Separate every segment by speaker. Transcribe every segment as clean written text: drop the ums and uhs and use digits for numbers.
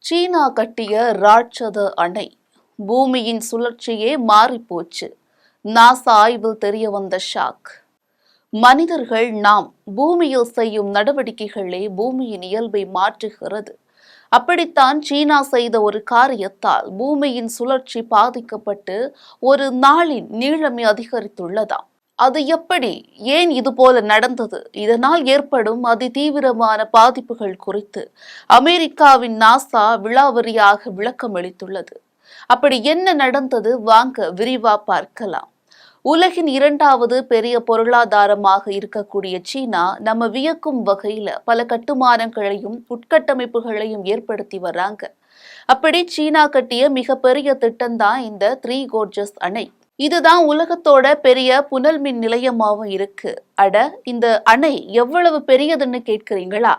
Speaker 1: சீனா கட்டிய ராட்சத அணை பூமியின் சுழற்சியே மாறிப்போச்சு. நாசா ஆய்வில் தெரிய வந்த ஷாக். மனிதர்கள் நாம் பூமியில் செய்யும் நடவடிக்கைகளே பூமியின் இயல்பை மாற்றுகிறது. அப்படித்தான் சீனா செய்த ஒரு காரியத்தால் பூமியின் சுழற்சி பாதிக்கப்பட்டு ஒரு நாளின் நீளமே அதிகரித்துள்ளதாம். அது எப்படி, ஏன் இதுபோல நடந்தது, இதனால் ஏற்படும் அதிதீவிரமான பாதிப்புகள் குறித்து அமெரிக்காவின் நாசா விலாவரியாக விளக்கம் அளித்துள்ளது. அப்படி என்ன நடந்தது, வாங்க விரிவா பார்க்கலாம். உலகின் இரண்டாவது பெரிய பொருளாதாரமாக இருக்கக்கூடிய சீனா நம்ம வியக்கும் வகையில பல கட்டுமானங்களையும் உட்கட்டமைப்புகளையும் ஏற்படுத்தி வர்றாங்க. அப்படி சீனா கட்டிய மிகப்பெரிய திட்டம்தான் இந்த 3 கோர்ஜஸ் அணை. இதுதான் உலகத்தோட பெரிய புனல் மின் நிலையமாகவும் இருக்கு. அட, இந்த அணை எவ்வளவு பெரியதுன்னு கேட்கிறீங்களா?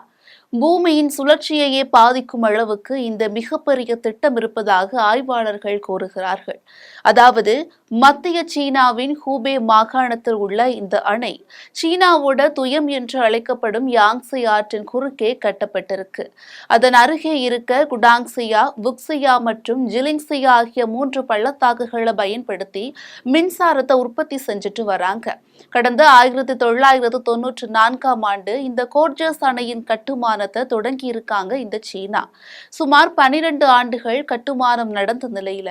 Speaker 1: பூமியின் சுழற்சியையே பாதிக்கும் அளவுக்கு இந்த மிகப்பெரிய திட்டம் இருப்பதாக ஆய்வாளர்கள் கூறுகிறார்கள். அதாவது மத்திய சீனாவின் ஹூபே மாகாணத்தில் உள்ள இந்த அணை சீனாவோட துயம் என்று அழைக்கப்படும் யாங்ஸி ஆற்றின் குறுக்கே கட்டப்பட்டிருக்கு. அதன் அருகே இருக்க குடாங்சியா, புக்சியா மற்றும் ஜிலிங்சியா ஆகிய 3 பள்ளத்தாக்குகளை பயன்படுத்தி மின்சாரத்தை உற்பத்தி செஞ்சுட்டு வராங்க. கடந்த 1994ஆம் ஆண்டு இந்த கோர்ஜஸ் அணையின் கட்டுமானத்தை தொடங்கி இருக்காங்க இந்த சீனா. சுமார் 12 ஆண்டுகள் கட்டுமானம் நடந்த நிலையில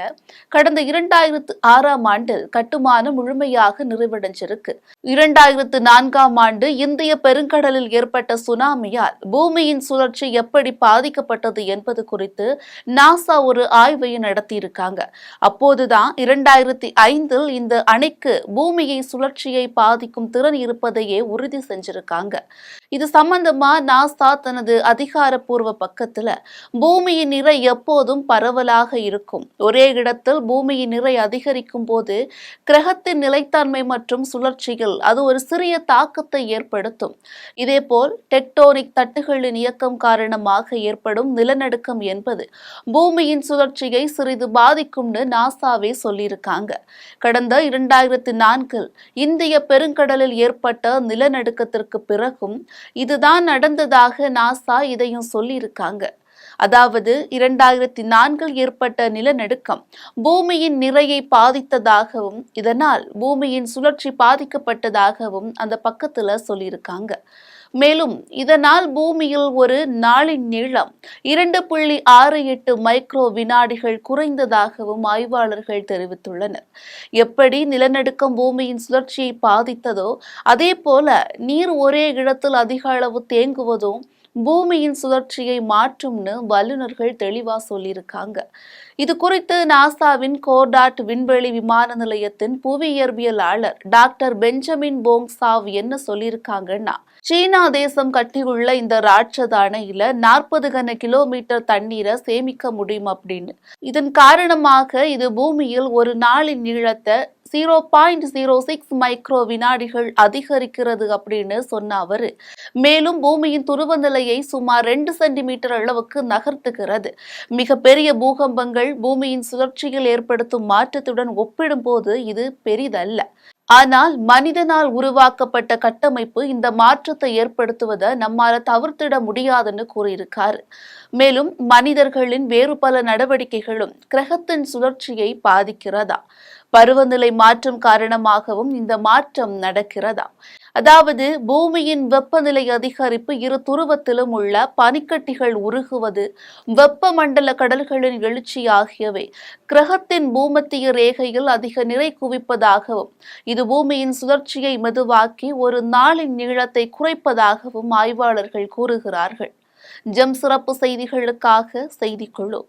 Speaker 1: கடந்த 2006ஆம் ஆண்டில் கட்டுமானம் முழுமையாக நிறைவடைஞ்சிருக்கு. 2004ஆம் ஆண்டு இந்திய பெருங்கடலில் ஏற்பட்ட சுனாமியால் பூமியின் சுழற்சி எப்படி பாதிக்கப்பட்டது என்பது குறித்து நாசா ஒரு ஆய்வை நடத்தியிருக்காங்க. அப்போதுதான் 2005இல் இந்த அணைக்கு பூமியை சுழற்சியை பாதிக்கும் திறன் இருப்பதையே உறுதி செஞ்சிருக்காங்க. இது சம்பந்தமா நாசா தனது அதிகாரப்பூர்வ பக்கத்துல பூமியின் நிறை எப்போதும் பரவலாக இருக்கும், ஒரே இடத்தில் பூமியின் நிறை அதிகரிக்கும் போது கிரகத்தின் நிலைத்தன்மை மற்றும் சுழற்சியில் அது ஒரு சிறிய தாக்கத்தை ஏற்படுத்தும். இதேபோல் டெக்டோனிக் தட்டுகளின் இயக்கம் காரணமாக ஏற்படும் நிலநடுக்கம் என்பது பூமியின் சுழற்சியை சிறிது பாதிக்கும்னு நாசாவே சொல்லியிருக்காங்க. கடந்த 2004இல் இந்திய பெருங்கடலில் ஏற்பட்ட நிலநடுக்கத்திற்கு பிறகும் இதுதான் நடந்ததாக நாசா இதையும் சொல்லியிருக்காங்க. அதாவது 2004இல் ஏற்பட்ட நிலநடுக்கம் பூமியின் நிறையை பாதித்ததாகவும் இதனால் பூமியின் சுழற்சி பாதிக்கப்பட்டதாகவும் அந்த பக்கத்துல சொல்லியிருக்காங்க. மேலும் இதனால் பூமியில் ஒரு நாளின் நீளம் 2.68 மைக்ரோ வினாடிகள் குறைந்ததாகவும் ஆய்வாளர்கள் தெரிவித்துள்ளனர். எப்படி நிலநடுக்கம் பூமியின் சுழற்சியை பாதித்ததோ அதே போல நீர் ஒரே இடத்தில் அதிக அளவு தேங்குவதும் பூமியின் சுழற்சியை மாற்றும்னு வல்லுநர்கள் தெளிவா சொல்லியிருக்காங்க. இது குறித்து நாசாவின் கோர்டாட் விண்வெளி விமான நிலையத்தின் புவியியற்பியலாளர் டாக்டர் பெஞ்சமின் போங் சாவ் என்ன சொல்லியிருக்காங்கன்னா, சீனா தேசம் கட்டியுள்ள இந்த ராட்சத அணையில 40 கன கிலோமீட்டர் தண்ணீரை சேமிக்க முடியும் அப்படின்னு. இதன் காரணமாக இது பூமியில் ஒரு நாளின் நீளத்தை 0.06 மைக்ரோ வினாடிகள் அதிகரிக்கிறது அப்படின்னு சொன்ன அவரு, மேலும் பூமியின் துருவ நிலையை சுமார் 2 சென்டிமீட்டர் அளவுக்கு நகர்த்துகிறது. மிகப்பெரிய பூகம்பங்கள் பூமியின் சுழற்சியில் ஏற்படுத்தும் மாற்றத்துடன் ஒப்பிடும்போது இது பெரிதல்ல. ஆனால் மனிதனால் உருவாக்கப்பட்ட கட்டமைப்பு இந்த மாற்றத்தை ஏற்படுத்துவதை நம்மால தவிர்த்திட முடியாதுன்னு கூறியிருக்காரு. மேலும் மனிதர்களின் வேறு பல நடவடிக்கைகளும் கிரகத்தின் சுழற்சியை பாதிக்கிறதா, பருவநிலை மாற்றம் காரணமாகவும் இந்த மாற்றம் நடக்கிறதா. அதாவது பூமியின் வெப்பநிலை அதிகரிப்பு, இரு துருவத்திலும் உள்ள பனிக்கட்டிகள் உருகுவது, வெப்பமண்டல கடல்களின் எழுச்சி ஆகியவை கிரகத்தின் பூமத்திய ரேகையில் அதிக நிறை குவிப்பதாகவும் இது பூமியின் சுழற்சியை மெதுவாக்கி ஒரு நாளின் நீளத்தை குறைப்பதாகவும் ஆய்வாளர்கள் கூறுகிறார்கள். ஜெம் சிறப்பு செய்திகளுக்காக செய்திக்குழு.